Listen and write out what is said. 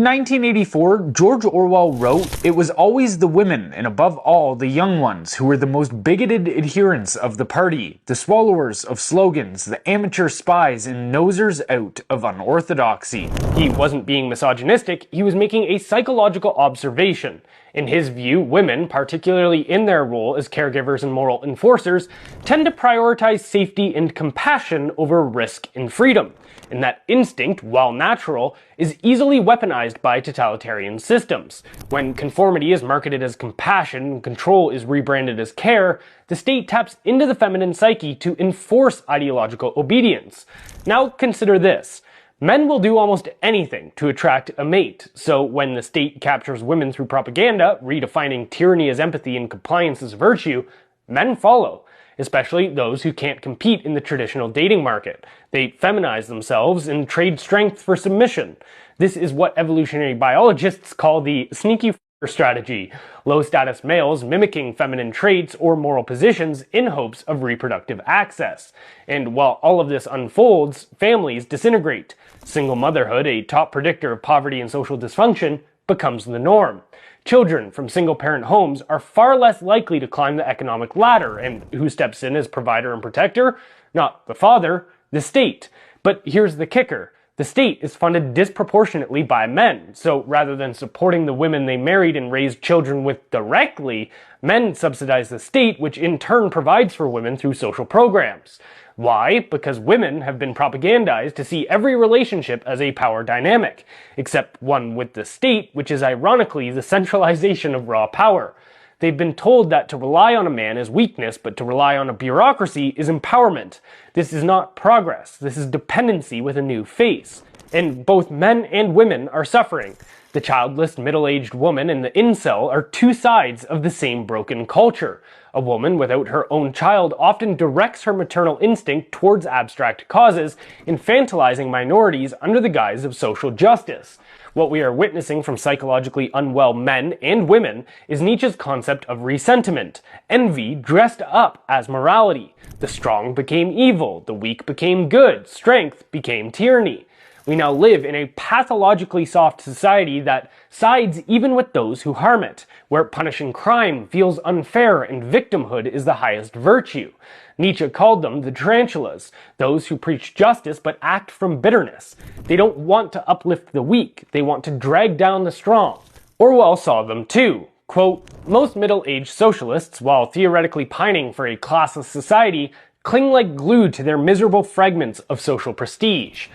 In 1984, George Orwell wrote, "It was always the women, and above all the young ones, who were the most bigoted adherents of the party, the swallowers of slogans, the amateur spies and nosers out of unorthodoxy." He wasn't being misogynistic, he was making a psychological observation. In his view, women, particularly in their role as caregivers and moral enforcers, tend to prioritize safety and compassion over risk and freedom. And that instinct, while natural, is easily weaponized by totalitarian systems. When conformity is marketed as compassion and control is rebranded as care, the state taps into the feminine psyche to enforce ideological obedience. Now consider this. Men will do almost anything to attract a mate, so when the state captures women through propaganda, redefining tyranny as empathy and compliance as virtue, men follow. Especially those who can't compete in the traditional dating market. They feminize themselves and trade strength for submission. This is what evolutionary biologists call the sneaky strategy. Low-status males mimicking feminine traits or moral positions in hopes of reproductive access. And while all of this unfolds, families disintegrate. Single motherhood, a top predictor of poverty and social dysfunction, becomes the norm. Children from single-parent homes are far less likely to climb the economic ladder, and who steps in as provider and protector? Not the father, the state. But here's the kicker. The state is funded disproportionately by men, so rather than supporting the women they married and raised children with directly, men subsidize the state, which in turn provides for women through social programs. Why? Because women have been propagandized to see every relationship as a power dynamic, except one with the state, which is ironically the centralization of raw power. They've been told that to rely on a man is weakness, but to rely on a bureaucracy is empowerment. This is not progress. This is dependency with a new face. And both men and women are suffering. The childless middle-aged woman and the incel are two sides of the same broken culture. A woman without her own child often directs her maternal instinct towards abstract causes, infantilizing minorities under the guise of social justice. What we are witnessing from psychologically unwell men and women is Nietzsche's concept of resentiment, envy dressed up as morality. The strong became evil, the weak became good, strength became tyranny. We now live in a pathologically soft society that sides even with those who harm it, where punishing crime feels unfair and victimhood is the highest virtue. Nietzsche called them the tarantulas, those who preach justice but act from bitterness. They don't want to uplift the weak, they want to drag down the strong. Orwell saw them too. Quote, "Most middle-aged socialists, while theoretically pining for a classless society, cling like glue to their miserable fragments of social prestige.